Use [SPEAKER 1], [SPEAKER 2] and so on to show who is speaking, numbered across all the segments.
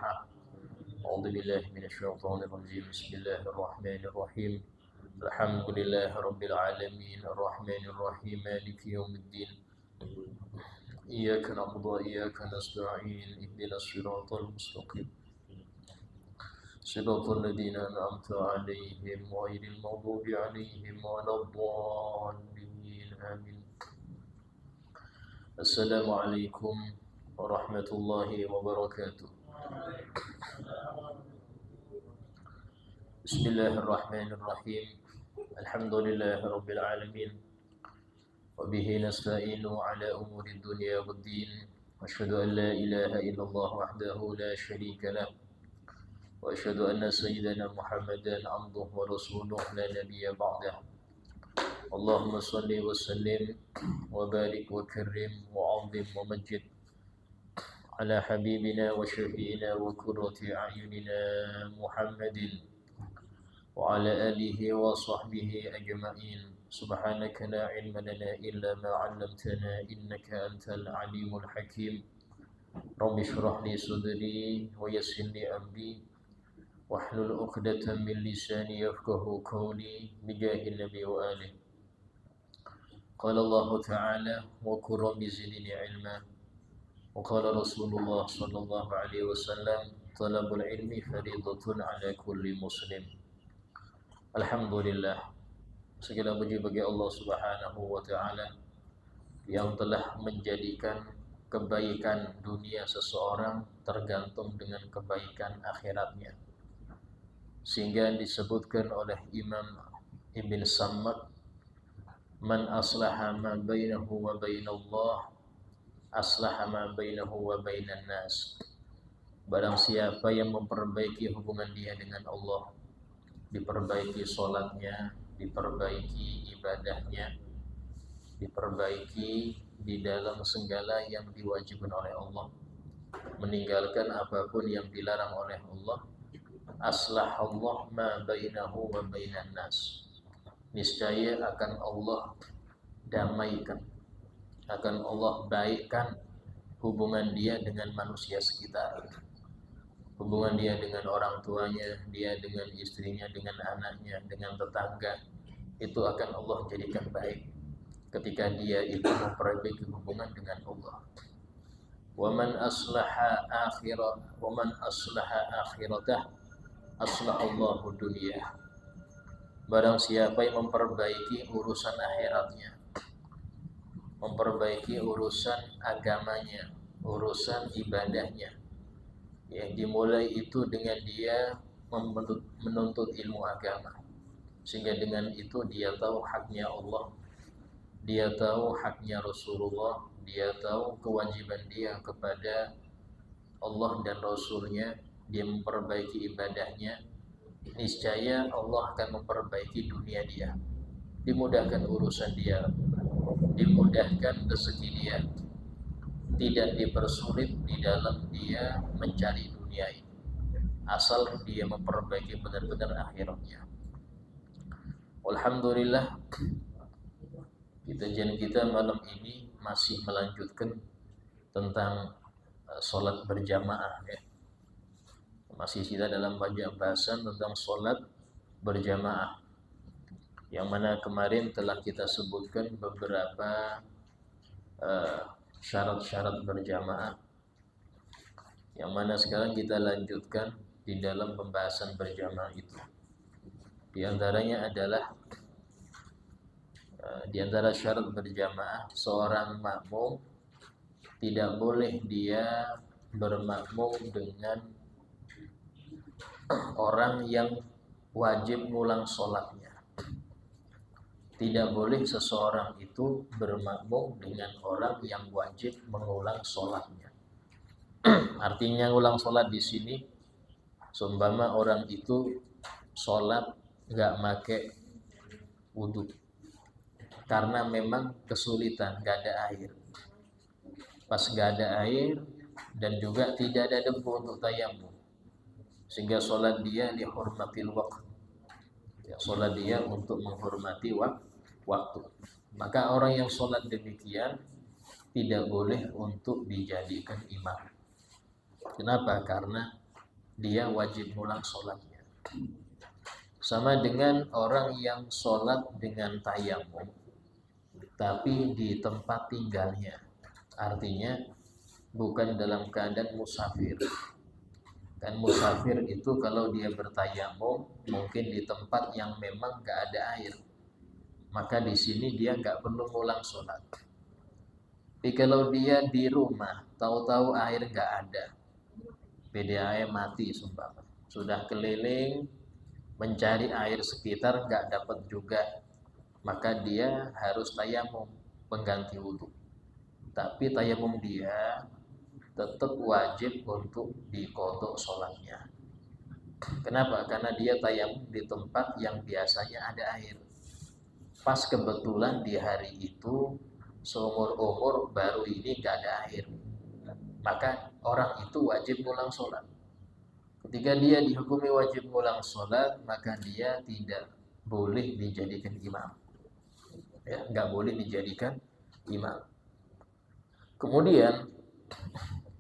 [SPEAKER 1] الفاتحة. أعوذ بالله من الشيطان الرجيم. بسم الله الرحمن الرحيم. الحمد لله رب العالمين الرحمن الرحيم مالك يوم الدين. إياك نعبد وإياك نستعين اهدنا الصراط المستقيم صراط الذين أنعمت عليهم غير المغضوب عليهم ولا الضالين آمين. السلام عليكم ورحمة الله وبركاته. بسم الله الرحمن الرحيم. الحمد لله رب العالمين وبه نستعين على أمور الدنيا والدين. أشهد أن لا إله إلا الله وحده لا شريك له وأشهد أن سيدنا محمدا عبده ورسوله لا نبي بعده. اللهم صل وسلم وبارك وكرم وعظم ومجد على حبيبنا وشفينا وقرة أعيننا محمد وعلى آله وصحبه أجمعين. سبحانك لا علم لنا إلا ما علمتنا إنك أنت العليم الحكيم. رب اشرح لي صدري ويسر لي أمري واحلل عقدة من لساني يفقه قولي بجاه النبي وآله. قال الله تعالى وقل رب زدني علما. وقال رسول الله صلى الله عليه وسلم طلب العلم فريضة على كل مسلم. Alhamdulillah, segala puji bagi Allah Subhanahu wa taala yang telah menjadikan kebaikan dunia seseorang tergantung dengan kebaikan akhiratnya. Sehingga disebutkan oleh Imam Ibn Sammad, man aslaha ma bainahu wa bainallah aslaha ma bainahu wa bainan nas. Barang siapa yang memperbaiki hubungan dia dengan Allah, diperbaiki sholatnya, diperbaiki ibadahnya, diperbaiki di dalam segala yang diwajibkan oleh Allah, meninggalkan apapun yang dilarang oleh Allah, aslahallah ma bainahu wa bainan nas. Niscaya akan Allah damaikan, akan Allah baikkan hubungan dia dengan manusia sekitar, hubungan dia dengan orang tuanya, dia dengan istrinya, dengan anaknya, dengan tetangga. Itu akan Allah jadikan baik ketika dia itu memperbaiki hubungan dengan Allah. Waman aslaha akhiratah aslahallahu dunya. Barang siapa yang memperbaiki urusan akhiratnya, memperbaiki urusan agamanya, urusan ibadahnya, yang dimulai itu dengan dia menuntut ilmu agama, sehingga dengan itu dia tahu haknya Allah, dia tahu haknya Rasulullah, dia tahu kewajiban dia kepada Allah dan Rasulnya, dia memperbaiki ibadahnya, niscaya Allah akan memperbaiki dunia dia, dimudahkan urusan dia, dimudahkan rezeki dia, tidak dipersulit di dalam dia mencari dunia ini, asal dia memperbaiki benar-benar akhiratnya. Alhamdulillah, kajian kita malam ini masih melanjutkan tentang sholat berjamaah ya. Masih kita dalam bahasan tentang sholat berjamaah, yang mana kemarin telah kita sebutkan beberapa syarat-syarat berjamaah, yang mana sekarang kita lanjutkan di dalam pembahasan berjamaah itu. Di antaranya adalah di antara syarat berjamaah, seorang makmum tidak boleh dia bermakmum dengan orang yang wajib ngulang sholatnya. Tidak boleh seseorang itu bermakmum dengan orang yang wajib mengulang sholatnya. Artinya ngulang sholat di sini, seumpama orang itu sholat nggak make wudhu karena memang kesulitan, nggak ada air. Pas nggak ada air dan juga tidak ada debu untuk tayamum, sehingga sholat dia dihormatil waktu. Ya, sholat dia untuk menghormati waktu. Maka orang yang sholat demikian tidak boleh untuk dijadikan imam. Kenapa? Karena dia wajib ngulang sholatnya. Sama dengan orang yang sholat dengan tayamum, tapi di tempat tinggalnya. Artinya bukan dalam keadaan musafir. Kan musafir itu kalau dia bertayamum mungkin di tempat yang memang gak ada air, maka di sini dia gak perlu ngulang sholat. Tapi kalau dia di rumah, tahu-tahu air gak ada, PDAM mati sumpah, sudah keliling mencari air sekitar gak dapat juga, maka dia harus tayamum pengganti wudhu. Tapi tayamum dia tetap wajib untuk diqodho sholatnya. Kenapa? Karena dia tayamum di tempat yang biasanya ada air. Pas kebetulan di hari itu seumur-umur baru ini gak ada air, maka orang itu wajib ngulang sholat. Ketika dia dihukumi wajib ngulang sholat, maka dia tidak boleh dijadikan imam. Ya, gak boleh dijadikan imam. Kemudian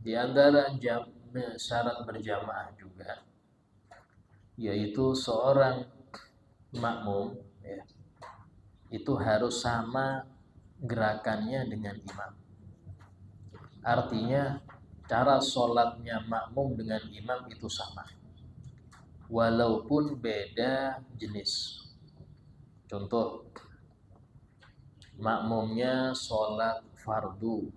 [SPEAKER 1] di antara syarat berjamaah juga, yaitu seorang makmum ya, itu harus sama gerakannya dengan imam. Artinya cara sholatnya makmum dengan imam itu sama, walaupun beda jenis. Contoh, makmumnya sholat fardu,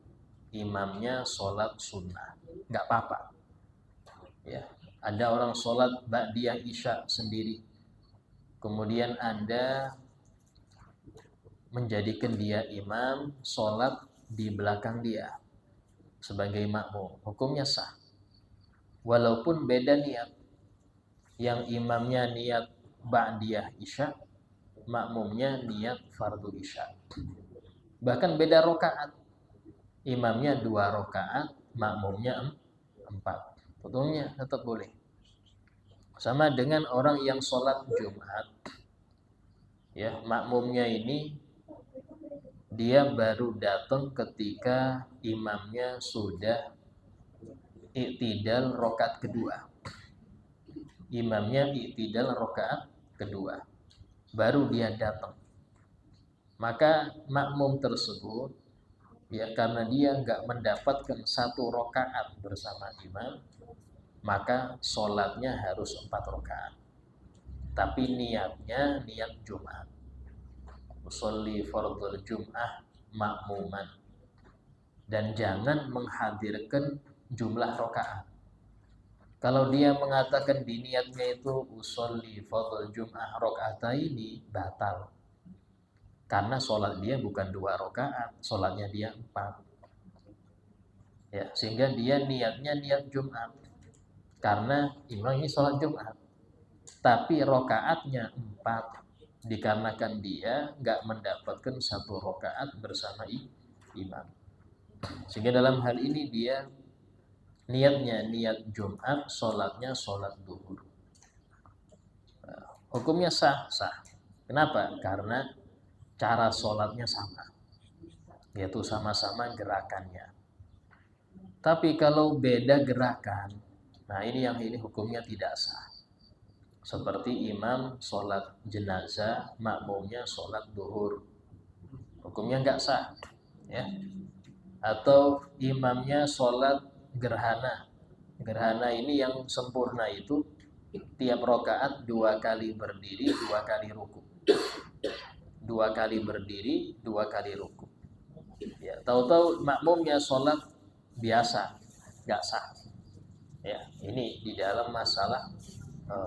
[SPEAKER 1] imamnya sholat sunnah, nggak apa-apa. Ya, ada orang sholat ba'diyah isya sendiri, kemudian Anda menjadikan dia imam, sholat di belakang dia sebagai makmum, hukumnya sah. Walaupun beda niat, yang imamnya niat ba'diyah isya, makmumnya niat fardu isya. Bahkan beda rokaat, imamnya 2 rokaat, makmumnya 4. Hukumnya tetap boleh. Sama dengan orang yang sholat Jumat, ya, makmumnya ini dia baru datang ketika imamnya sudah i'tidal rokaat kedua. Imamnya i'tidal rokaat kedua, baru dia datang. Maka makmum tersebut, ya, karena dia nggak mendapatkan 1 rokaat bersama imam, maka sholatnya harus 4 rokaat. Tapi niatnya niat Jumat, usolli fardul Jum'ah makmuman, dan jangan menghadirkan jumlah rokaat. Kalau dia mengatakan di niatnya itu usolli fardul Jum'ah rokaataini, batal. Karena sholat dia bukan 2 rokaat, sholatnya dia 4. Ya, sehingga dia niatnya niat Jumat. Karena imam ini sholat Jumat, tapi rokaatnya 4, dikarenakan dia nggak mendapatkan 1 rokaat bersama imam. Sehingga dalam hal ini dia niatnya niat Jumat, sholatnya sholat duhur. Hukumnya sah. Kenapa? Karena cara sholatnya sama, yaitu sama-sama gerakannya. Tapi kalau beda gerakan, nah ini hukumnya tidak sah. Seperti imam sholat jenazah, makmumnya sholat duhur, hukumnya nggak sah, ya. Atau imamnya sholat gerhana. Gerhana ini yang sempurna itu tiap rokaat 2 kali berdiri, 2 kali ruku. 2 kali berdiri, 2 kali ruku. Ya, tahu-tahu makmumnya sholat biasa, nggak sah. Ya, ini di dalam masalah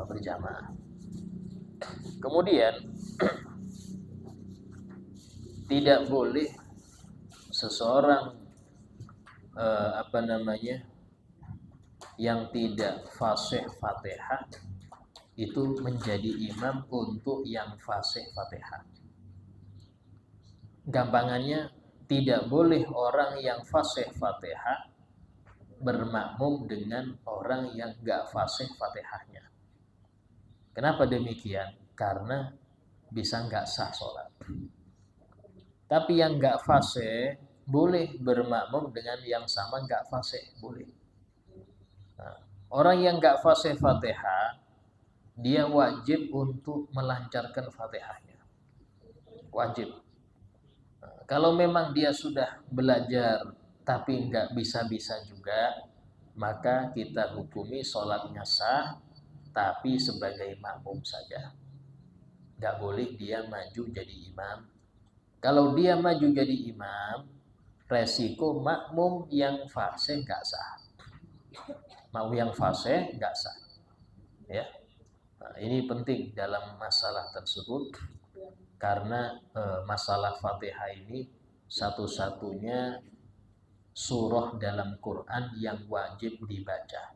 [SPEAKER 1] berjamaah. Kemudian tidak boleh seseorang yang tidak fasih Fatihah itu menjadi imam untuk yang fasih Fatihah. Gampangannya, tidak boleh orang yang fasih Fatihah bermakmum dengan orang yang gak fasih Fatihahnya. Kenapa demikian? Karena bisa gak sah sholat. Tapi yang gak fasih boleh bermakmum dengan yang sama gak fasih, boleh. Nah, Orang yang nggak fasih Fatihah, dia wajib untuk melancarkan Fatihahnya. Wajib. Kalau memang dia sudah belajar tapi nggak bisa-bisa juga, maka kita hukumi sholatnya sah, tapi sebagai makmum saja. Nggak boleh dia maju jadi imam. Kalau dia maju jadi imam, resiko makmum yang fasih nggak sah. Makmum yang fasih nggak sah. Ya, nah, ini penting dalam masalah tersebut karena masalah Fatihah ini satu-satunya surah dalam Quran yang wajib dibaca.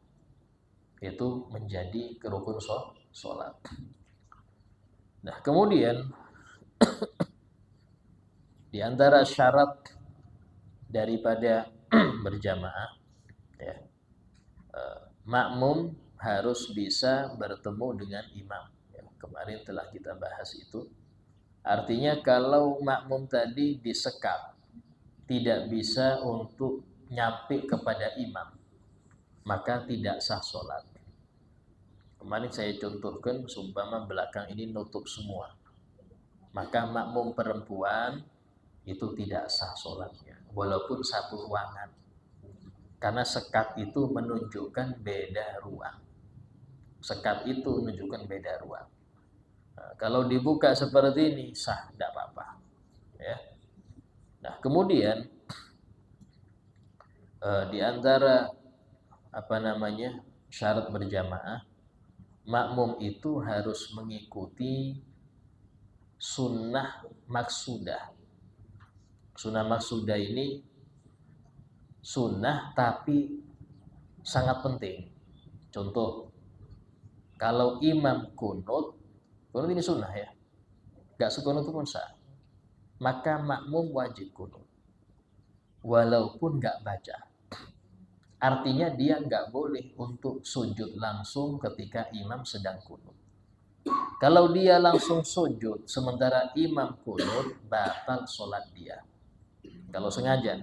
[SPEAKER 1] Itu menjadi rukun sholat. Nah, kemudian di antara syarat daripada berjamaah, ya, makmum harus bisa bertemu dengan imam. Ya, kemarin telah kita bahas itu. Artinya kalau makmum tadi disekap, tidak bisa untuk nyampe kepada imam, maka tidak sah sholat. Kemarin saya contohkan, seumpama belakang ini nutup semua, maka makmum perempuan itu tidak sah sholatnya, walaupun satu ruangan. Karena sekat itu menunjukkan beda ruang. Sekat itu menunjukkan beda ruang. Nah, kalau dibuka seperti ini sah, tidak apa-apa. Ya. Nah, kemudian di antara syarat berjamaah, makmum itu harus mengikuti sunnah maksudah. Sunnah maksudah ini sunnah tapi sangat penting. Contoh, kalau imam kunut ini sunnah ya, gak sekunut pun sah, maka makmum wajib kunut walaupun gak baca. Artinya dia nggak boleh untuk sujud langsung ketika imam sedang kunut. Kalau dia langsung sujud sementara imam kunut, batal sholat dia. Kalau sengaja.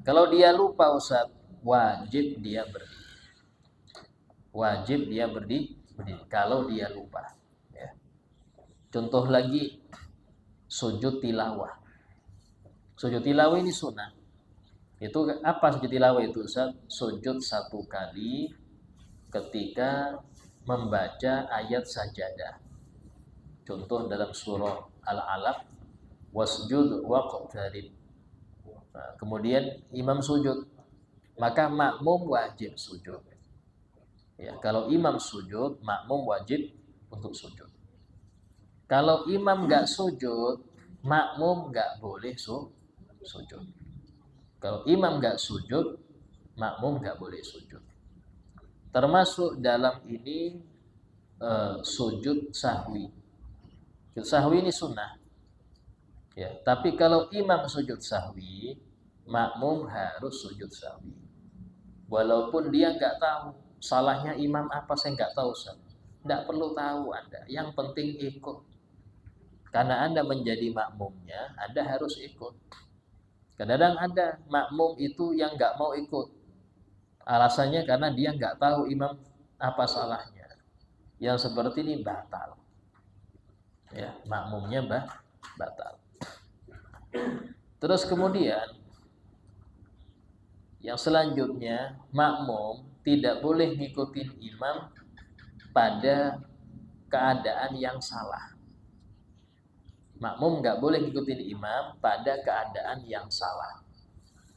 [SPEAKER 1] Kalau dia lupa Ustaz, wajib dia berdiri. Wajib dia berdiri kalau dia lupa. Ya. Contoh lagi, sujud tilawah. Sujud tilawah ini sunnah. Itu apa sujud tilawah itu Ustaz? Sujud satu kali ketika membaca ayat sajadah. Contoh dalam surah Al-Alaq, wasjud waqtarib. Nah, kemudian imam sujud, maka makmum wajib sujud. Ya, kalau imam sujud, makmum wajib untuk sujud. Kalau imam nggak sujud, makmum nggak boleh sujud. Kalau imam nggak sujud, makmum nggak boleh sujud. Termasuk dalam ini sujud sahwi. Sujud sahwi ini sunnah. Ya, tapi kalau imam sujud sahwi, makmum harus sujud sahwi. Walaupun dia nggak tahu salahnya imam apa, saya nggak tahu. Nggak perlu tahu Anda. Yang penting ikut. Karena Anda menjadi makmumnya, Anda harus ikut. Kadang-kadang ada makmum itu yang nggak mau ikut. Alasannya karena dia nggak tahu imam apa salahnya. Yang seperti ini batal. Ya, makmumnya batal. Terus kemudian yang selanjutnya, makmum tidak boleh ngikutin imam pada keadaan yang salah. Makmum nggak boleh ngikutin imam pada keadaan yang salah.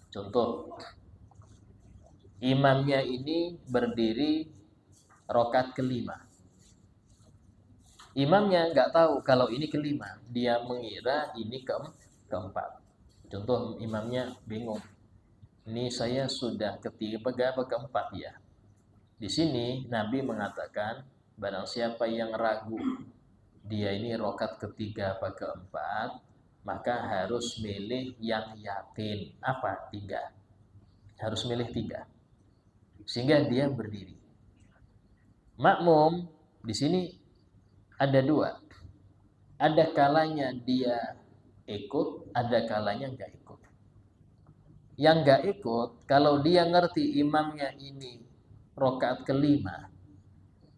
[SPEAKER 1] Contoh, imamnya ini berdiri rokat kelima. Imamnya nggak tahu kalau ini kelima, dia mengira ini keempat. Contoh, imamnya bingung. Ini saya sudah ketiga apa keempat ya. Di sini Nabi mengatakan barang siapa yang ragu dia ini rokat ketiga apa keempat, maka harus milih yang yakin. Apa? 3. Harus milih 3. Sehingga dia berdiri. Makmum di sini ada 2. Ada kalanya dia ikut, ada kalanya nggak ikut. Yang nggak ikut, kalau dia ngerti imamnya ini rakaat kelima,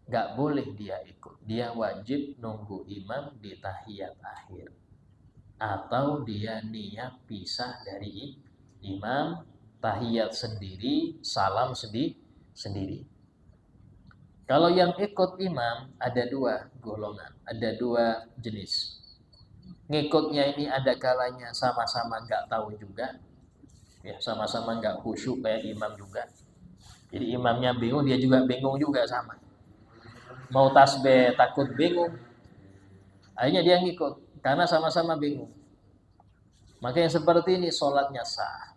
[SPEAKER 1] nggak boleh dia ikut. Dia wajib nunggu imam di tahiyat akhir. Atau dia niat pisah dari imam, tahiyat sendiri, salam sendiri. Kalau yang ikut imam ada dua golongan, ada dua jenis. Ngikutnya ini ada kalanya sama-sama nggak tahu juga, ya sama-sama nggak khusyuk kayak imam juga. Jadi imamnya bingung, dia juga bingung juga sama. Mau tasbih takut bingung, akhirnya dia ngikut karena sama-sama bingung. Maka yang seperti ini sholatnya sah.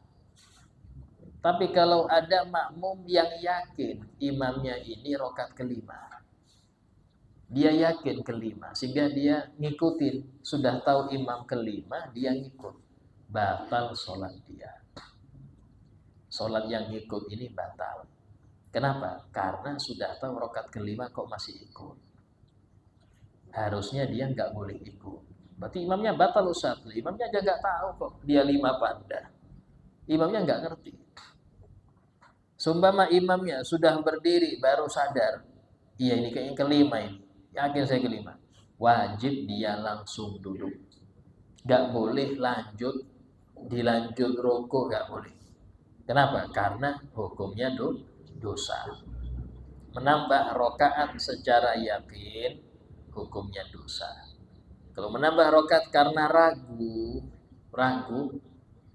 [SPEAKER 1] Tapi kalau ada makmum yang yakin imamnya ini rakaat kelima, dia yakin kelima, sehingga dia ngikutin, sudah tahu imam kelima, dia ngikut, batal sholat dia. Sholat yang ngikut ini batal. Kenapa? Karena sudah tahu rakaat kelima kok masih ikut. Harusnya dia nggak boleh ikut. Berarti imamnya batal Ustaz. Imamnya aja nggak tahu kok dia lima panda. Imamnya nggak ngerti. Sumpama imamnya sudah berdiri baru sadar, iya ini kayaknya kelima ini, yakin saya kelima, wajib dia langsung duduk, gak boleh dilanjut rukuk, gak boleh. Kenapa? Karena hukumnya dosa. Menambah rakaat secara yakin hukumnya dosa. Kalau menambah rakaat karena ragu,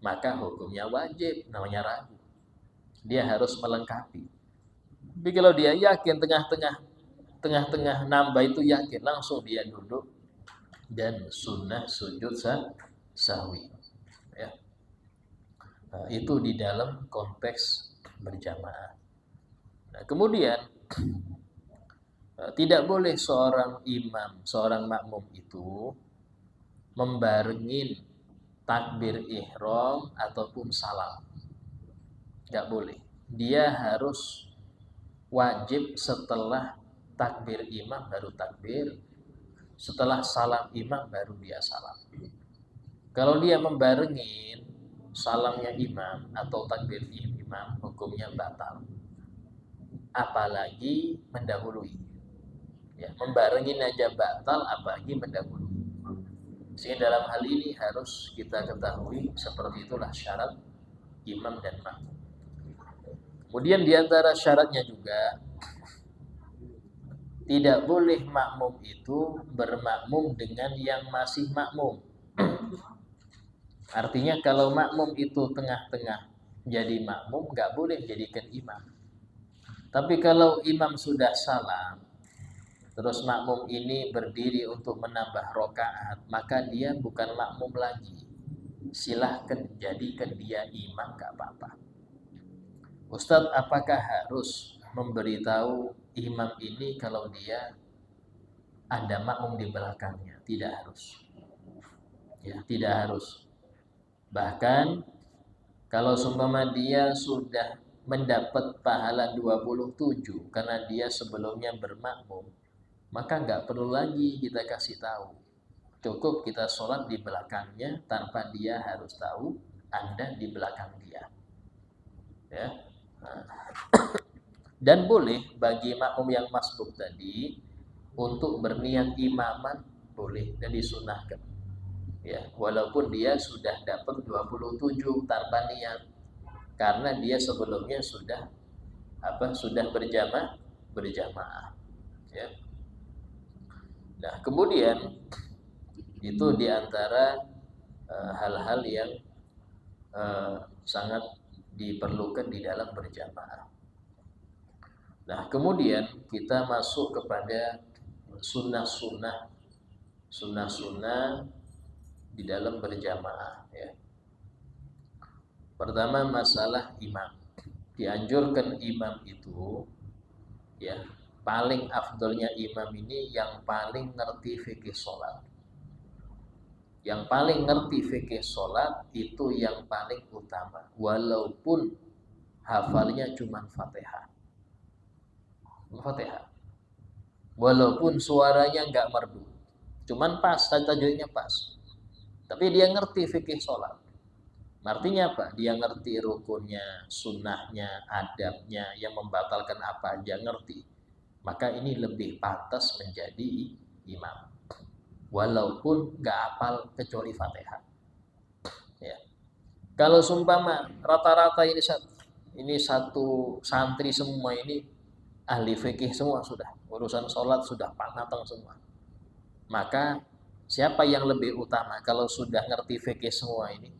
[SPEAKER 1] maka hukumnya wajib, namanya ragu. Dia harus melengkapi. Tapi kalau dia yakin tengah-tengah nambah itu yakin, langsung dia duduk dan sunnah sujud sahwi. Ya. Nah, itu di dalam konteks berjamaah. Nah, kemudian tidak boleh seorang imam, seorang makmum itu membarengin takbir ihram ataupun salam. Nggak boleh. Dia harus wajib setelah takbir imam baru takbir, setelah salam imam baru dia salam. Kalau dia membarengin salamnya imam atau takbir imam, hukumnya batal. Apalagi mendahului. Ya, membarengin aja batal, apalagi mendahului. Sehingga dalam hal ini harus kita ketahui seperti itulah syarat imam dan makmum. Kemudian diantara syaratnya juga tidak boleh makmum itu bermakmum dengan yang masih makmum. Artinya kalau makmum itu tengah-tengah jadi makmum, nggak boleh jadikan imam. Tapi kalau imam sudah salam, terus makmum ini berdiri untuk menambah rakaat, maka dia bukan makmum lagi. Silahkan jadikan dia imam, nggak apa-apa. Ustadz, apakah harus memberitahu imam ini kalau dia ada makmum di belakangnya? Tidak harus. Ya, tidak harus. Bahkan kalau seumpama dia sudah mendapat pahala 27 karena dia sebelumnya bermakmum, maka nggak perlu lagi kita kasih tahu. Cukup kita sholat di belakangnya tanpa dia harus tahu Anda di belakang dia. Ya. Dan boleh bagi makmum yang masbuk tadi untuk berniat imaman, boleh dan disunahkan. Ya, walaupun dia sudah dapat 27 tanpa niat, karena dia sebelumnya sudah berjamaah. Ya. Nah, kemudian itu diantara hal-hal yang sangat diperlukan di dalam berjamaah. Nah, kemudian kita masuk kepada sunnah-sunnah di dalam berjamaah. Ya. Pertama, masalah imam. Dianjurkan imam itu, ya, paling afdolnya imam ini yang paling ngerti fikih sholat. Yang paling ngerti fikih sholat itu yang paling utama, walaupun hafalnya cuma Fatihah. Walaupun suaranya nggak merdu, cuman pas, tajwidnya pas, tapi dia ngerti fikih sholat. Artinya apa? Dia ngerti rukunnya, sunnahnya, adabnya, yang membatalkan apa aja ngerti. Maka ini lebih pantas menjadi imam. Walaupun nggak hafal kecuali Fatihah. Ya. Kalau sumpama rata-rata ini satu santri semua ini ahli fikih semua sudah, urusan sholat sudah matang semua. Maka siapa yang lebih utama kalau sudah ngerti fikih semua ini?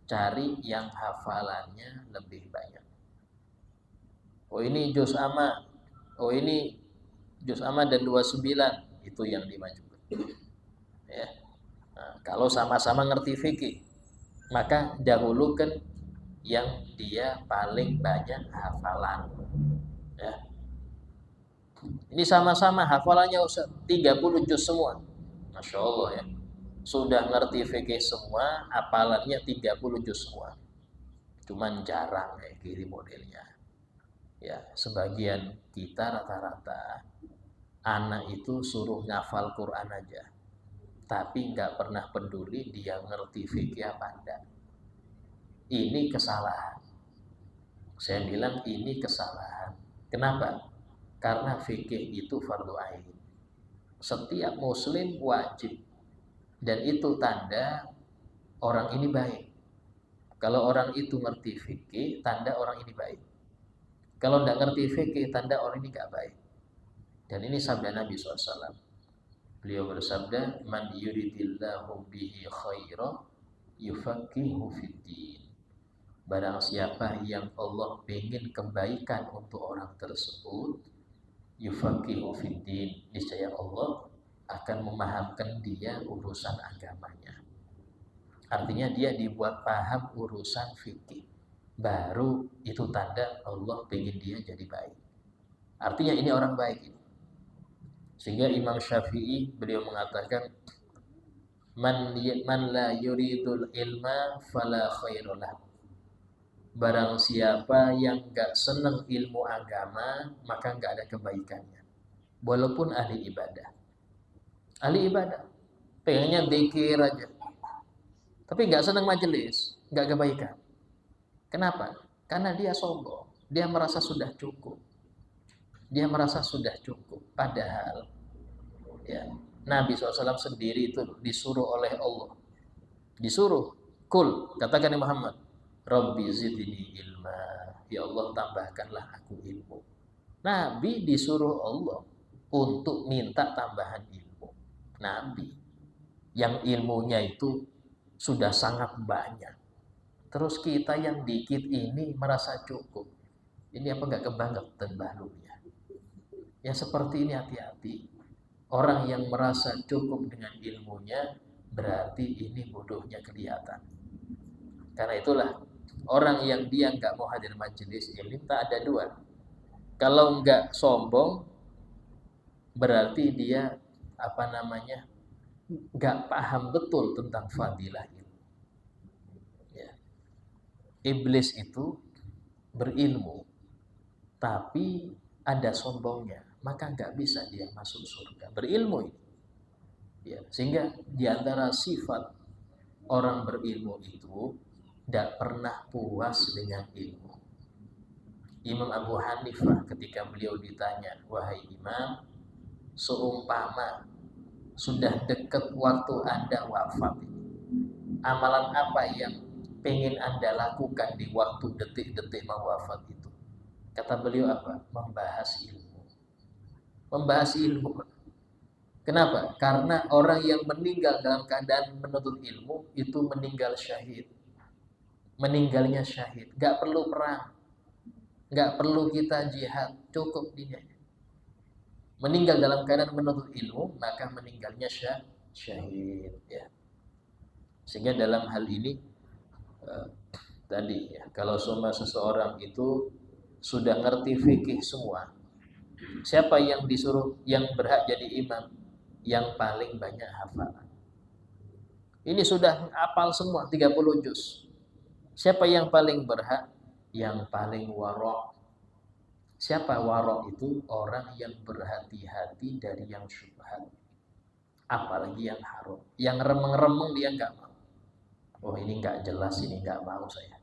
[SPEAKER 1] Cari yang hafalannya lebih banyak. Oh ini juz amma, oh ini juz amma dan 29, itu yang dimajukan. Ya. Nah, kalau sama-sama ngerti fikih, maka dahulukan yang dia paling banyak hafalan. Ya. Ini sama-sama hafalannya 30 juz semua. Masya Allah ya. Sudah ngerti fikih semua, hafalannya 30 juz semua. Cuman jarang kayak gini modelnya. Ya, sebagian kita rata-rata anak itu suruh ngafal Quran aja. Tapi nggak pernah peduli dia ngerti fikih apa enggak. Ini kesalahan. Saya bilang ini kesalahan. Kenapa? Karena fikih itu fardu ain. Setiap muslim wajib. Dan itu tanda orang ini baik. Kalau orang itu ngerti fikih, tanda orang ini baik. Kalau tidak ngerti fikih, tanda orang ini nggak baik. Dan ini sabda Nabi SAW. Beliau bersabda, "Man yuridillahu bihi khaira yufaqihu fiddin." Barang siapa yang Allah ingin kebaikan untuk orang tersebut, yufaqihu fiddin, niscaya Allah akan memahamkan dia urusan agamanya. Artinya dia dibuat paham urusan fikih. Baru itu tanda Allah ingin dia jadi baik. Artinya ini orang baik. Sehingga Imam Syafi'i beliau mengatakan, man la yuridul ilma fala khairullah. Barang siapa yang gak senang ilmu agama, maka gak ada kebaikannya. Walaupun ahli ibadah. Ahli ibadah. Pengennya dzikir aja. Tapi gak senang majelis. Gak kebaikan. Kenapa? Karena dia sombong. Dia merasa sudah cukup. Dia merasa sudah cukup. Padahal ya, Nabi SAW sendiri itu disuruh oleh Allah. Disuruh. Kul. Katakan Muhammad. Rabbi zidni ilma. Ya Allah tambahkanlah aku ilmu. Nabi disuruh Allah untuk minta tambahan ilmu. Nabi yang ilmunya itu sudah sangat banyak. Terus kita yang dikit ini merasa cukup. Ini apa enggak kebangetan bahlunya? Ya seperti ini hati-hati. Orang yang merasa cukup dengan ilmunya berarti ini bodohnya kelihatan. Karena itulah orang yang dia nggak mau hadir majelis ilmu tak ada dua. Kalau nggak sombong berarti dia nggak paham betul tentang fadilah ilmu. Ya. Iblis itu berilmu tapi ada sombongnya, maka nggak bisa dia masuk surga. Berilmu ini. Ya, sehingga di antara sifat orang berilmu itu tidak pernah puas dengan ilmu. Imam Abu Hanifah ketika beliau ditanya, wahai imam, seumpama sudah dekat waktu Anda wafat, amalan apa yang pengen Anda lakukan di waktu detik-detik mau wafat itu? Kata beliau apa? Membahas ilmu. Membahas ilmu. Kenapa? Karena orang yang meninggal dalam keadaan menuntut ilmu itu meninggal syahid. Meninggalnya syahid, gak perlu perang, gak perlu kita jihad, cukup dia meninggal dalam keadaan menuntut ilmu, maka meninggalnya syahid ya. Sehingga dalam hal ini tadi ya, kalau semua seseorang itu sudah ngerti fikih semua, siapa yang disuruh yang berhak jadi imam? Yang paling banyak hafalan. Ini sudah hafal semua 30 juz. Siapa yang paling berhak? Yang paling warok. Siapa warok itu? Orang yang berhati-hati dari yang syubhat. Apalagi yang haram. Yang remeng-remeng dia nggak mau. Oh ini nggak jelas, ini nggak mau saya.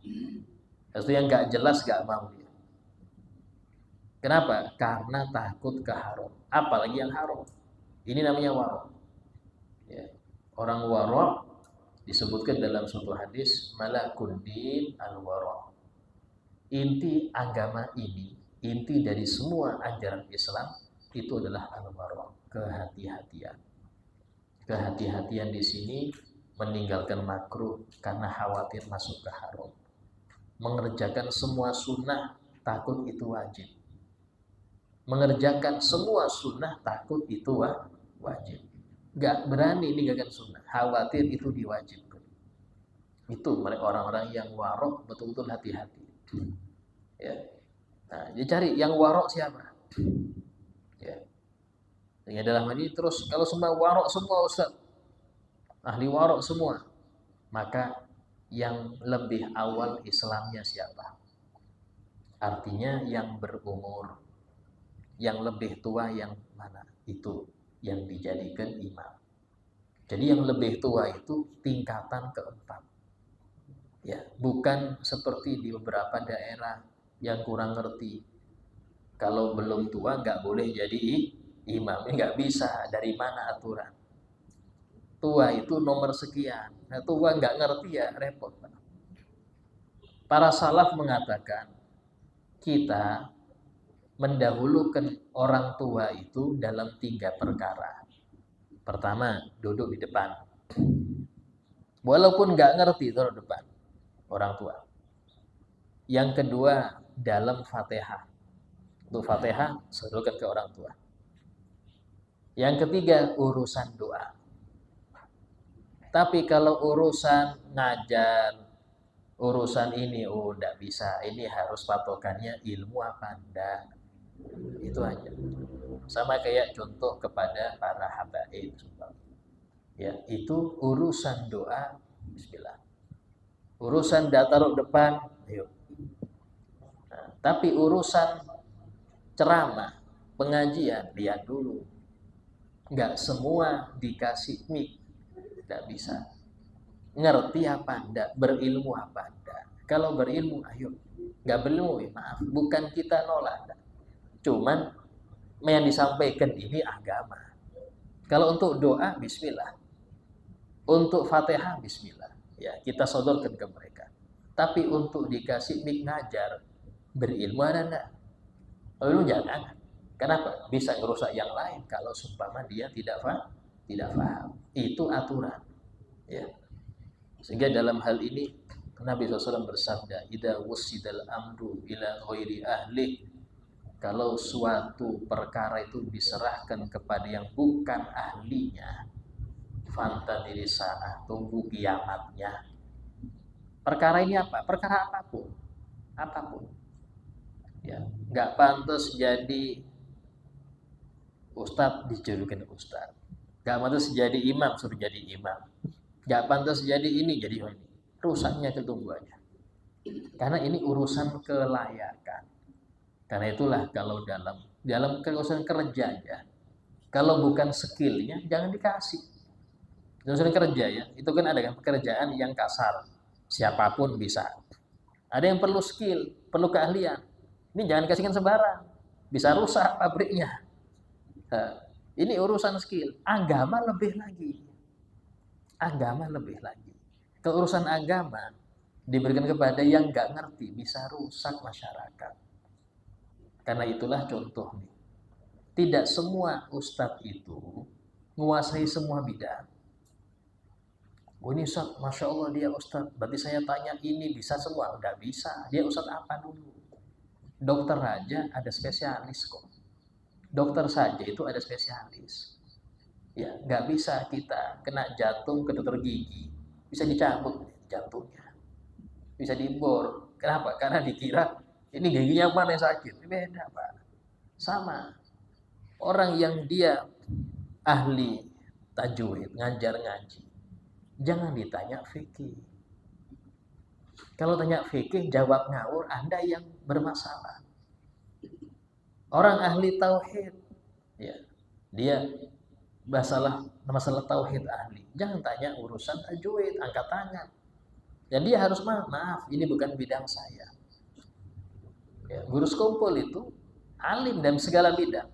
[SPEAKER 1] Itu yang nggak jelas nggak mau dia. Kenapa? Karena takut ke haram. Apalagi yang haram. Ini namanya warok. Ya. Orang warok disebutkan dalam suatu hadis malakun din al-warok. Inti agama ini, inti dari semua ajaran Islam itu adalah al-warok, kehati-hatian. Kehati-hatian di sini meninggalkan makruh karena khawatir masuk ke haram. Mengerjakan semua sunnah takut itu wajib. Mengerjakan semua sunnah takut itu wajib. Gak berani meninggalkan sunnah, khawatir itu diwajibkan. Itu mereka orang-orang yang warok betul-betul hati-hati. Ya. Nah, jadi cari yang warok siapa? Ya. Yang dalam ini terus kalau semua warok semua Ustaz, ahli warok semua, maka yang lebih awal Islamnya siapa? Artinya yang berumur, yang lebih tua yang mana? Itu yang dijadikan imam. Jadi yang lebih tua itu tingkatan keempat. Ya, bukan seperti di beberapa daerah yang kurang ngerti. Kalau belum tua nggak boleh jadi imam. Ini nggak bisa. Dari mana aturan? Tua itu nomor sekian. Nah, tua nggak ngerti ya repot. Para salaf mengatakan kita mendahulukan orang tua itu dalam 3 perkara. Pertama, duduk di depan. Walaupun nggak ngerti taruh depan orang tua. Yang kedua, dalam Fatihah. Untuk Fatihah, serukan ke orang tua. Yang ketiga, urusan doa. Tapi kalau urusan ngajar, urusan ini, oh enggak bisa. Ini harus patokannya ilmu apa enggak. Itu aja. Sama kayak contoh kepada para habaib. Ya, itu urusan doa, bismillah. Urusan taruh depan, ayo. Nah, tapi urusan ceramah, pengajian, lihat dulu. Enggak semua dikasih mic. Enggak bisa. Ngerti apa enggak, berilmu apa enggak. Kalau berilmu, ayo. Enggak berilmu, ya maaf. Bukan kita nolak. Enggak. Cuman yang disampaikan ini agama. Kalau untuk doa, bismillah. Untuk Fatihah, bismillah. Ya, kita sodorkan ke mereka. Tapi untuk dikasih mic ngajar, berilmu ada enggak? Lu jangan. Kenapa? Bisa ngerusak yang lain kalau seumpama dia tidak paham. Itu aturan. Ya. Sehingga dalam hal ini Nabi SAW bersabda, "Idza wusidal amru ila ghairi ahli." Kalau suatu perkara itu diserahkan kepada yang bukan ahlinya, fantadiri saat, tunggu kiamatnya. Perkara ini apa? Perkara apapun. Apapun. Ya, nggak pantas jadi ustadz dijulukin ustadz. Nggak pantas jadi imam suruh jadi imam. Nggak pantas jadi ini jadi ini. Rusaknya ketunggu aja. Karena ini urusan kelayakan. Karena itulah kalau dalam urusan kerja aja, kalau bukan skillnya jangan dikasih. Urusan kerja ya, itu kan ada kan pekerjaan yang kasar, siapapun bisa. Ada yang perlu skill, perlu keahlian. Ini jangan kasihkan sembarang, bisa rusak pabriknya. Nah, ini urusan skill. Agama lebih lagi. Agama lebih lagi. Keurusan agama diberikan kepada yang nggak ngerti, bisa rusak masyarakat. Karena itulah contoh nih. Tidak semua ustadz itu menguasai semua bidang. Oh ini Ustadz, Masya Allah dia Ustadz. Berarti saya tanya ini bisa semua? Udah bisa. Dia Ustadz apa dulu? Dokter aja ada spesialis kok. Dokter saja itu ada spesialis. Ya, nggak bisa kita kena jantung ke dokter gigi. Bisa dicabut jantungnya. Bisa dibor. Kenapa? Karena dikira ini giginya mana yang sakit. Beda Pak. Sama. Orang yang dia ahli tajwid, ngajar ngaji. Jangan ditanya fikih. Kalau tanya fikih, jawab ngawur, Anda yang bermasalah. Orang ahli tauhid, ya, dia masalah tauhid ahli. Jangan tanya urusan tajwid, angkat tangan. Dan dia harus maaf, ini bukan bidang saya. Ya, guru sekumpul itu alim dalam segala bidang.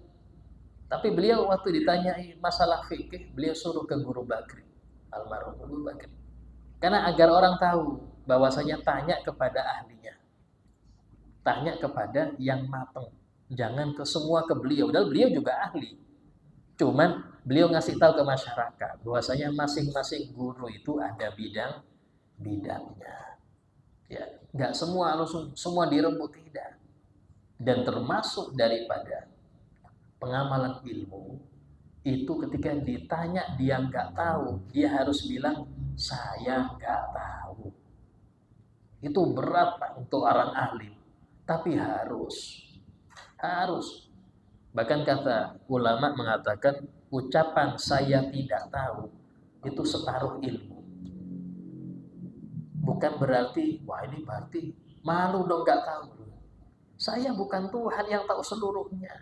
[SPEAKER 1] Tapi beliau waktu ditanyai masalah fikih, beliau suruh ke Guru Bakri, almarhum Guru Bakri. Karena agar orang tahu bahwasanya tanya kepada ahlinya. Tanya kepada yang mateng. Jangan ke semua ke beliau. Padahal beliau juga ahli. Cuman beliau ngasih tahu ke masyarakat bahwasanya masing-masing guru itu ada bidangnya. Ya, nggak semua langsung semua direbut, tidak. Dan termasuk daripada pengamalan ilmu itu ketika ditanya dia nggak tahu, dia harus bilang saya nggak tahu. Itu berat Pak untuk orang ahli, tapi harus. Bahkan kata ulama mengatakan ucapan saya tidak tahu itu separuh ilmu. Bukan berarti wah ini berarti malu dong nggak tahu. Saya bukan Tuhan yang tahu seluruhnya.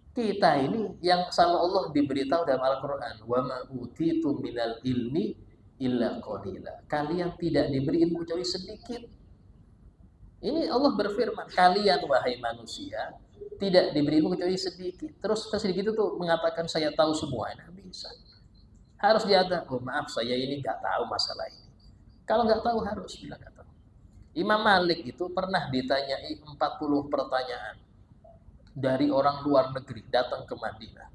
[SPEAKER 1] Kita ini yang sama Allah diberitahu dalam Al-Quran, wa ma utitu minal ilmi illa qalila. Kalian tidak diberi ilmu kecuali sedikit. Ini Allah berfirman, kalian wahai manusia tidak diberi ilmu kecuali sedikit. Terus sedikit itu mengatakan saya tahu semua, nah bisa. Harus diada, oh maaf saya ini nggak tahu masalah ini. Kalau nggak tahu harus bilang nggak tahu. Imam Malik itu pernah ditanyai 40 pertanyaan dari orang luar negeri datang ke Madinah.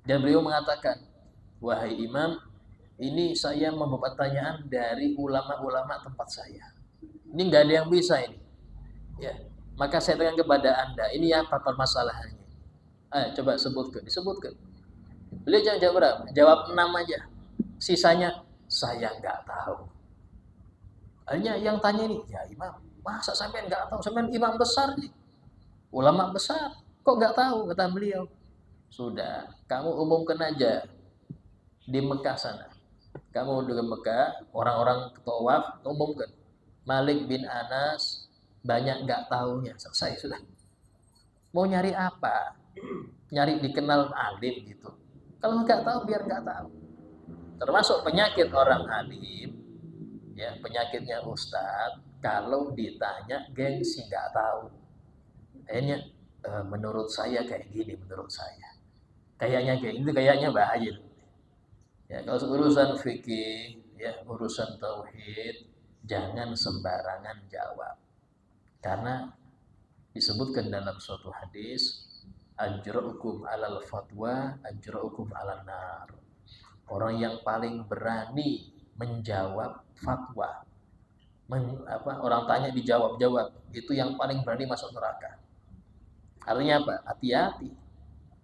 [SPEAKER 1] Dan beliau mengatakan, wahai Imam, ini saya membawa pertanyaan dari ulama-ulama tempat saya. Ini nggak ada yang bisa ini. Ya, maka saya tanya kepada Anda, ini apa permasalahannya? Coba sebutkan, disebutkan. Beliau jangan jawab berapa, jawab 6 aja. Sisanya saya nggak tahu. Hanya yang tanya ini, ya Imam, masa sampai nggak tahu? Sampai imam besar nih, ulama besar, kok nggak tahu? Kata beliau, sudah, kamu umumkan aja di Mekah sana. Kamu di Mekah, orang-orang tawaf, umumkan. Malik bin Anas banyak nggak tahunya, selesai sudah. Mau nyari apa? Nyari dikenal alim gitu. Kalau nggak tahu, biar nggak tahu. Termasuk penyakit orang alim, ya penyakitnya ustadz, kalau ditanya gengsi nggak tahu. Akhirnya menurut saya kayak gini, menurut saya. Kayaknya kayak ini, kayaknya bahaya. Ya kalau urusan fikih, ya urusan tauhid, jangan sembarangan jawab. Karena disebutkan dalam suatu hadis, ajra'ukum 'alal fatwa, ajra'ukum 'alan nar. Orang yang paling berani menjawab fatwa, orang tanya dijawab-jawab, itu yang paling berani masuk neraka. Artinya apa? Hati-hati.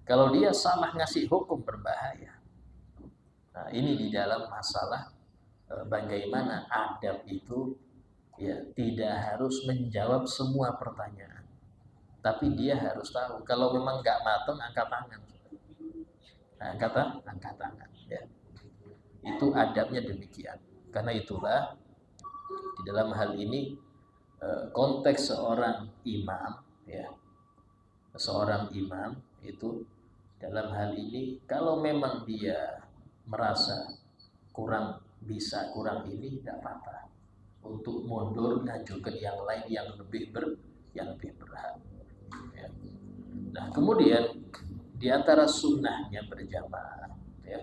[SPEAKER 1] Kalau dia salah ngasih hukum berbahaya. Nah, ini di dalam masalah bagaimana adab itu ya tidak harus menjawab semua pertanyaan. Tapi dia harus tahu kalau memang nggak matang angkat tangan. Nah, angkat tangan ya. Itu adabnya demikian. Karena itulah di dalam hal ini konteks seorang imam ya. Seorang imam itu dalam hal ini kalau memang dia merasa kurang bisa, kurang ini, tidak apa-apa untuk mundur ngajukan yang lain yang lebih berhak ya. Nah kemudian di antara sunnahnya berjamaah ya,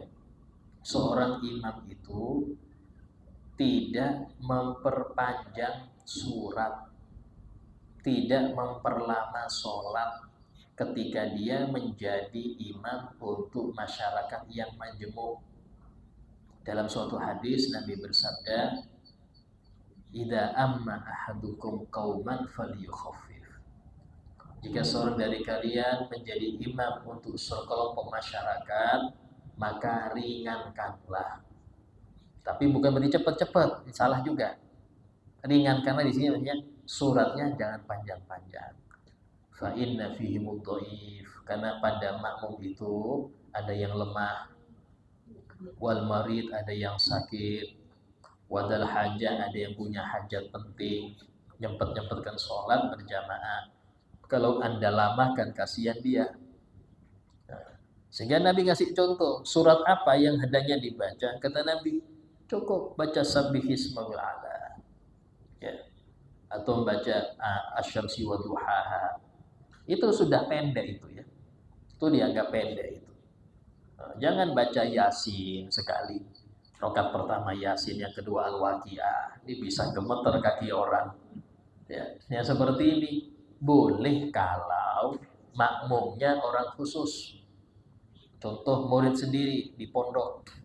[SPEAKER 1] seorang imam itu tidak memperpanjang surat, tidak memperlama sholat ketika dia menjadi imam untuk masyarakat yang majmuk. Dalam suatu hadis Nabi bersabda, "Idza amma ahadukum qauman falyukhaffif." Jika seorang dari kalian menjadi imam untuk sekelompok masyarakat, maka ringankanlah. Tapi bukan berarti cepat-cepat, salah juga. Ringankanlah di sini maksudnya suratnya jangan panjang-panjang. Fa inna fihi mudhaif, karena pada makmum itu ada yang lemah, wal marid ada yang sakit, wadal hajah ada yang punya hajat penting, nyempet-nyempetkan sholat berjamaah. Kalau Anda lama kan kasihan dia. Sehingga Nabi ngasih contoh, surat apa yang hendaknya dibaca? Kata Nabi, Cukup baca sabbihismal a'la, ya, atau baca asyamsi wa duhaha. Itu sudah pendek itu ya. Itu dianggap pendek itu. Jangan baca Yasin sekali. Rokat pertama Yasin, yang kedua Al-Waqiah. Ini bisa gemeter kaki orang. Ya, yang seperti ini boleh kalau makmumnya orang khusus. Contoh murid sendiri di pondok.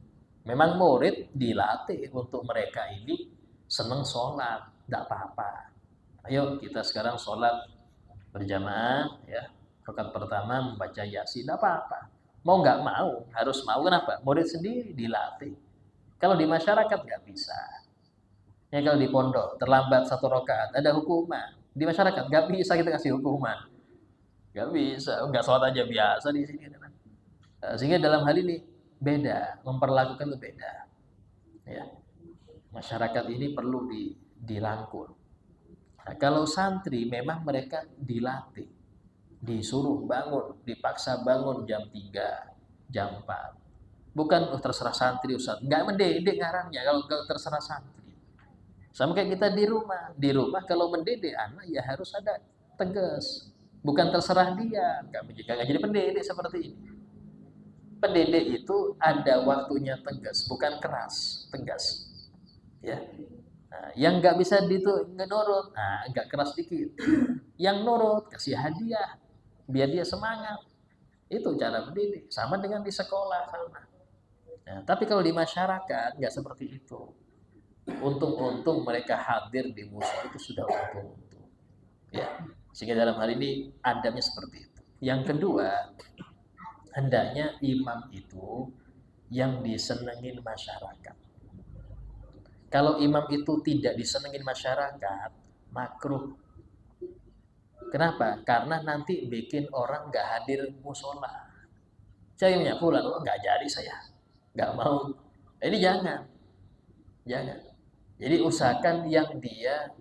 [SPEAKER 1] Memang murid dilatih untuk mereka ini senang sholat, tidak apa-apa. Ayo kita sekarang sholat berjamaah, ya. Rakaat pertama membaca Yasin, tidak apa-apa. Mau nggak mau, harus mau, kenapa? Murid sendiri dilatih. Kalau di masyarakat nggak bisa. Ya kalau di pondok terlambat 1 rakaat ada hukuman. Di masyarakat nggak bisa kita kasih hukuman. Nggak bisa, nggak sholat aja biasa di sini. Sehingga dalam hal ini beda, memperlakukan itu beda. Ya, masyarakat ini perlu dirangkul. Nah, kalau santri memang mereka dilatih, disuruh bangun, dipaksa bangun jam 3, jam 4. Bukan terserah santri Ustaz, nggak mendidik ngarannya kalau terserah santri. Sama kayak kita di rumah. Di rumah kalau mendidik anak ya harus ada tegas. Bukan terserah dia, nggak jadi pendidik seperti ini. Pendidik itu ada waktunya tegas, bukan keras, tegas. Ya, nah, yang nggak bisa nurut, nah, agak keras dikit. Yang nurut kasih hadiah, biar dia semangat. Itu cara mendidik. Sama dengan di sekolah sama. Nah, tapi kalau di masyarakat nggak seperti itu. Untung-untung mereka hadir di musola itu sudah untung-untung. Ya, sehingga dalam hal ini adabnya seperti itu. Yang kedua, hendaknya imam itu yang disenengin masyarakat. Kalau imam itu tidak disenengin masyarakat, makruh. Kenapa? Karena nanti bikin orang nggak hadir musola. Saya punya pulang, oh, nggak jadi saya, nggak mau. Ini jangan. Jadi usahakan yang dia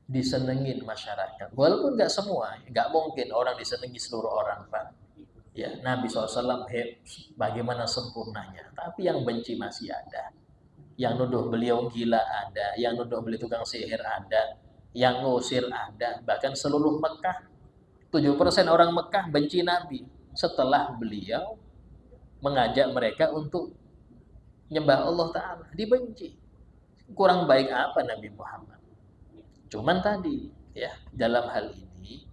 [SPEAKER 1] disenengin masyarakat. Walaupun nggak semua, nggak mungkin orang disenengi seluruh orang, Pak. Ya, Nabi SAW bagaimana sempurnanya. Tapi yang benci masih ada. Yang nuduh beliau gila ada, yang nuduh beliau tukang sihir ada, yang ngusir ada. Bahkan seluruh Mekah, 7% orang Mekah benci Nabi setelah beliau mengajak mereka untuk nyembah Allah Ta'ala. Dibenci. Kurang baik apa Nabi Muhammad? Cuman tadi, ya, dalam hal ini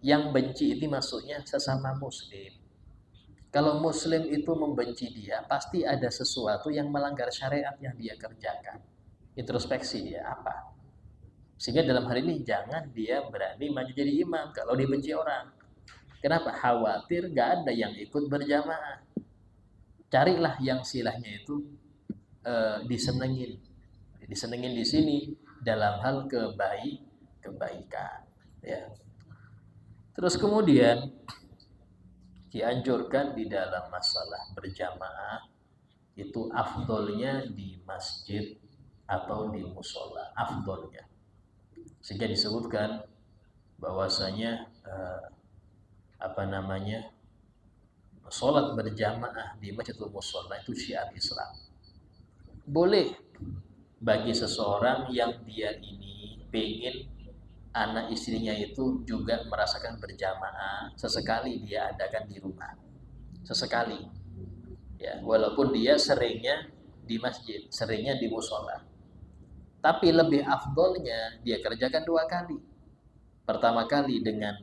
[SPEAKER 1] yang benci itu maksudnya sesama muslim. Kalau muslim itu membenci dia, pasti ada sesuatu yang melanggar syariat yang dia kerjakan. Introspeksi dia apa? Sehingga dalam hal ini jangan dia berani maju jadi imam kalau dibenci orang. Kenapa? Khawatir gak ada yang ikut berjamaah. Carilah yang silahnya itu disenengin. Disenengin di sini dalam hal kebaikan. Ya. Terus kemudian dianjurkan di dalam masalah berjamaah itu afdolnya di masjid atau di musola, afdolnya. Sehingga disebutkan bahwasanya sholat berjamaah di masjid atau musola itu syiar Islam. Boleh bagi seseorang yang dia ini pengen anak istrinya itu juga merasakan berjamaah, sesekali dia adakan di rumah, sesekali, ya, walaupun dia seringnya di masjid, seringnya di musola, tapi lebih afdolnya dia kerjakan 2 kali. Pertama kali dengan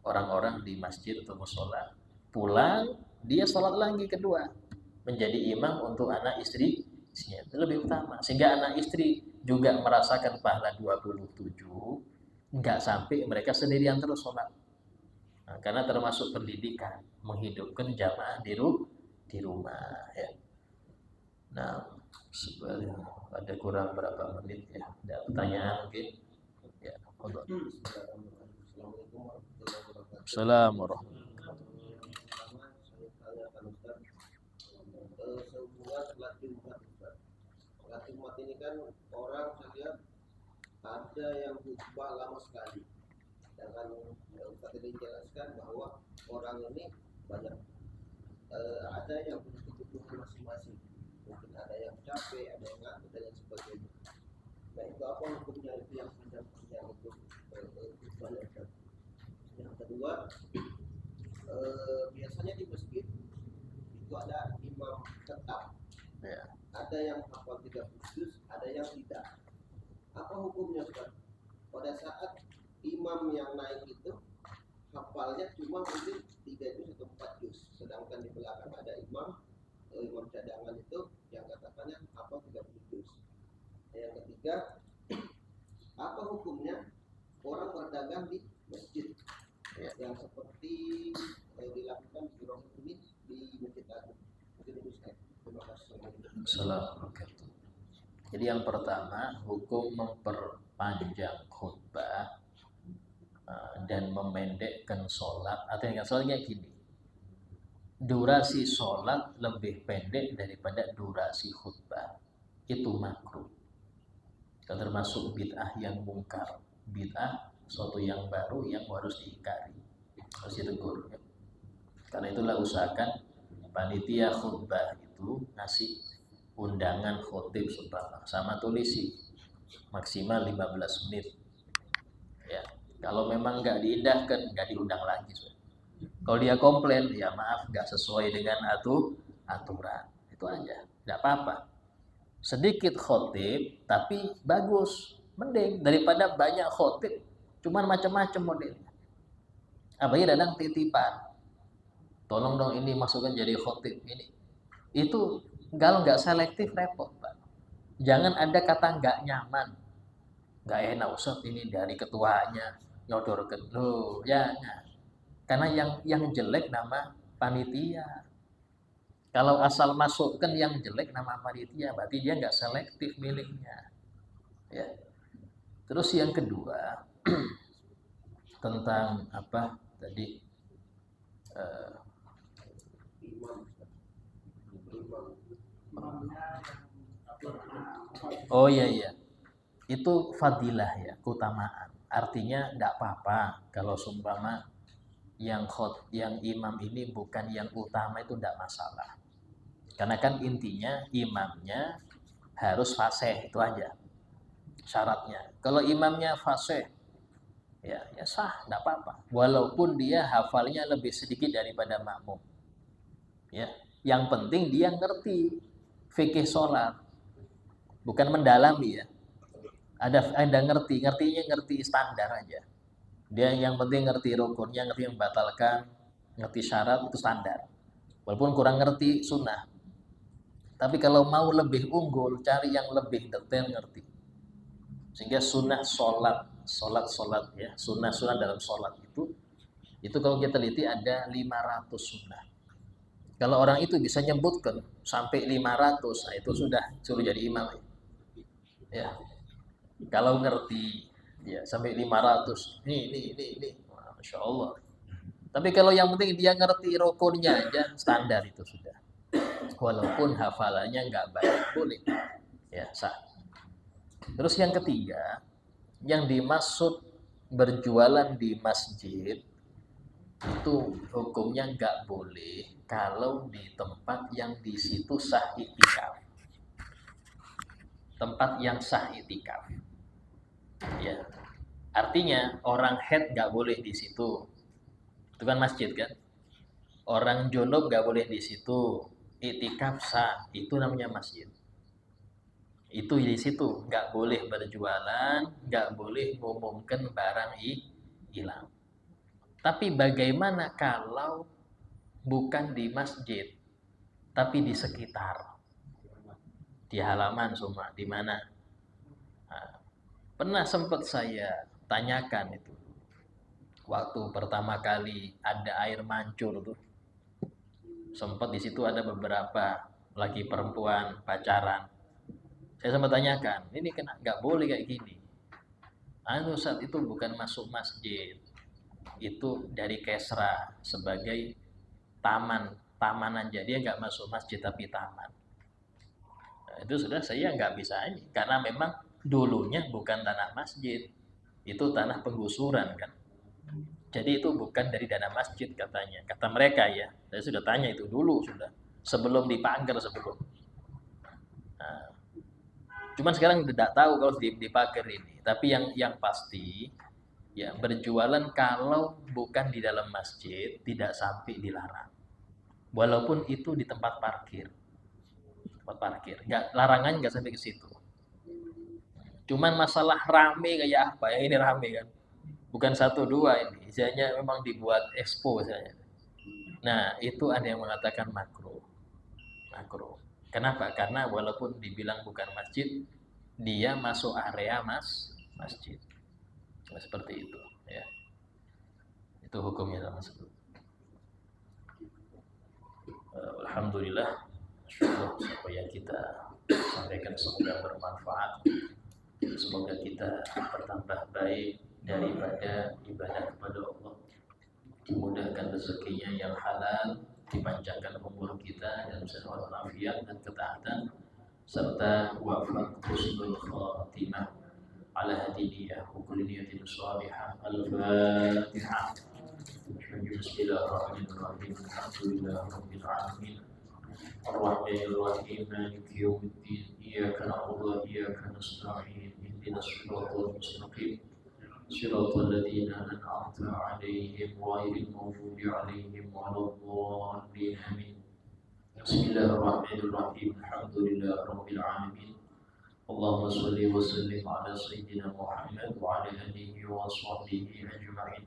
[SPEAKER 1] orang-orang di masjid atau musola, pulang dia sholat lagi kedua, menjadi imam untuk anak istri, itu lebih utama, sehingga anak istri juga merasakan pahala 27, nggak sampai mereka sendirian terus sholat. Nah, karena termasuk pendidikan menghidupkan jamaah di rumah, ya. Nah, ada kurang berapa menit ya? Ada pertanyaan mungkin? Ya, Allah. Assalamualaikum.
[SPEAKER 2] Latih umat ini kan orang saya lihat ada yang khutbah lama sekali. Sedangkan Ustaz tadi jelaskan bahwa orang ini banyak ada yang punya kebutuhan masing-masing. mungkin ada yang capek, ada yang ngantuk dan lain sebagainya. Nah itu apa hukumnya itu yang panjang-panjang itu banyak. Yang kedua, biasanya di masjid itu ada imam tetap.
[SPEAKER 1] Ya.
[SPEAKER 2] Ada yang hafal 30 juz, ada yang tidak. Apa hukumnya Ustaz? Pada saat imam yang naik itu hafalnya cuma mungkin 3 juz atau 4 juz, sedangkan di belakang ada imam cadangan itu yang katakannya hafal 30 juz. Yang ketiga, apa hukumnya orang berdagang di masjid yang seperti dilakukan di Rohut ini di Masjid Agung? Mungkin itu Ustaz. Terima kasih.
[SPEAKER 1] Assalamualaikum. Jadi yang pertama, hukum memperpanjang khutbah dan memendekkan sholat. Artinya sholatnya gini, durasi sholat lebih pendek daripada durasi khutbah, itu makruh. Termasuk bid'ah yang mungkar. Bid'ah suatu yang baru yang harus diingkari, harus ditegur. Karena itulah usahakan panitia khutbah itu ngasih undangan khotib sama tulisi maksimal 15 menit. Ya, kalau memang nggak diindahkan, nggak diundang lagi. Kalau dia komplain, ya maaf, nggak sesuai dengan aturan, itu aja, nggak apa-apa. Sedikit khotib tapi bagus, mending daripada banyak khotib cuman macam-macam modelnya. Apalagi kadang titipan, tolong dong ini masukkan jadi khotib ini. Itu kalau nggak selektif repot, Pak. Jangan ada kata nggak nyaman, nggak enak Ustaz ini dari ketuanya nyodor ke lo, ya. Karena yang jelek nama panitia. Kalau asal masukkan yang jelek nama panitia, berarti dia nggak selektif miliknya. Ya. Terus yang kedua tentang apa tadi? Oh iya, itu fadilah ya, keutamaan. Artinya tidak apa-apa kalau seumpama yang imam ini bukan yang utama, itu tidak masalah. Karena kan intinya imamnya harus fasih, itu aja syaratnya. Kalau imamnya fasih, ya sah, tidak apa-apa. Walaupun dia hafalnya lebih sedikit daripada makmum. Ya, yang penting dia ngerti fikih sholat, bukan mendalami ya. Ada ngertinya ngerti standar aja. Dia yang penting ngerti rukunnya, ngerti membatalkan, ngerti syarat, itu standar. Walaupun kurang ngerti sunnah. Tapi kalau mau lebih unggul, cari yang lebih detail ngerti. Sehingga sunnah sholat ya, sunnah dalam sholat itu kalau kita teliti ada 500 sunnah. Kalau orang itu bisa nyebutkan sampai 500, nah itu sudah suruh jadi imam. Ya. Kalau ngerti ya sampai 500. Ini. Masya Allah. Tapi kalau yang penting dia ngerti rukunnya aja, standar itu sudah. Walaupun hafalannya nggak baik, boleh. Ya, sah. Terus yang ketiga, yang dimaksud berjualan di masjid itu hukumnya nggak boleh kalau di tempat yang di situ sah iktikaf. Tempat yang sah iktikaf. Ya, artinya orang haid nggak boleh di situ, itu kan masjid kan. Orang junub nggak boleh di situ, iktikaf sah, itu namanya masjid. Itu di situ nggak boleh berjualan, nggak boleh mengumumkan barang hilang. Tapi bagaimana kalau bukan di masjid, tapi di sekitar, di halaman semua, di mana? Pernah sempat saya tanyakan itu. Waktu pertama kali ada air mancur tuh. Sempat di situ ada beberapa laki perempuan pacaran. Saya sempat tanyakan, ini kena nggak boleh kayak gini. Saat itu bukan masuk masjid. Itu dari Kesra sebagai taman aja. Dia nggak masuk masjid tapi taman. Nah, itu sudah saya nggak bisa ini karena memang dulunya bukan tanah masjid, itu tanah penggusuran kan. Jadi itu bukan dari dana masjid katanya, kata mereka ya. Saya sudah tanya itu dulu sudah, sebelum dipagar sebelum. Nah, cuman sekarang tidak tahu kalau di pagar ini. Tapi yang pasti ya berjualan kalau bukan di dalam masjid tidak sampai dilarang. Walaupun itu di tempat parkir. Tempat parkir. Nggak, larangannya nggak sampai ke situ. Cuman masalah rame kayak apa ya, ini rame kan. Bukan satu dua ini. Misalnya memang dibuat expo misalnya. Nah, itu ada yang mengatakan makruh. Makruh. Kenapa? Karena walaupun dibilang bukan masjid, dia masuk area masjid. Nah, seperti itu ya. Itu hukumnya sama seperti. Alhamdulillah, syukur supaya kita sampaikan semoga bermanfaat. Semoga kita bertambah baik daripada ibadah kepada Allah, dimudahkan rezekinya yang halal, dipanjangkan umur kita dan sehat walafiat dan ketaatan, serta wafat husnul khatimah ala hadiniyah wa kulli niyatin salihah. Al-Fatihah. Bismillahirrahmanirrahim. Alhamdulillahirabbil alamin. Ar-Rahmanir-Rahim. Maliki yaumiddin. Iyyaka na'budu wa iyyaka nasta'in. Ihdinas siratal mustaqim. Siratal ladzina an'amta 'alaihim ghairil maghdubi 'alaihim waladdallin. Amin. Bismillahirrahmanirrahim. Alhamdulillahirabbil alamin. Allahumma shalli wa sallim ala sayyidina Muhammad wa ala alihi wa sahbihi ajma'in.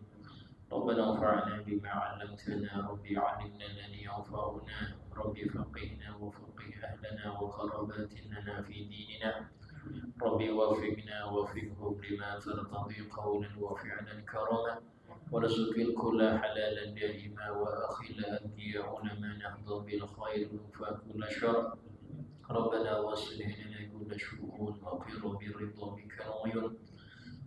[SPEAKER 1] ربنا انفعنا بما علمتنا ربي علمنا الذي ينفعنا ربي فقهنا وفقه أهلنا وقراباتنا في ديننا ربي وفقنا وفقهم لما ترتضي قولا وفعلا كرما ورزق الكل حلالا دائما وأخلا أنبياء ما نهضى بالخير فكل شر ربنا واصلح لنا كل شؤون وقر برضا بك العيون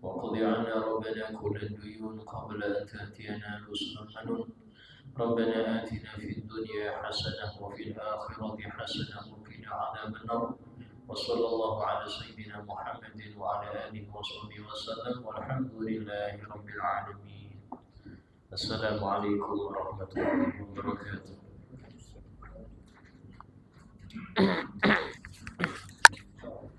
[SPEAKER 1] وقضي عنا ربنا كل الديون قبل أن تأتينا نصر المنون ربنا آتنا في الدنيا حسنة وفي الآخرة حسنة وقنا عذاب النار وصلى الله على سيدنا محمد وعلى آله وصحبه وسلم والحمد لله رب العالمين. السلام عليكم ورحمة الله وبركاته.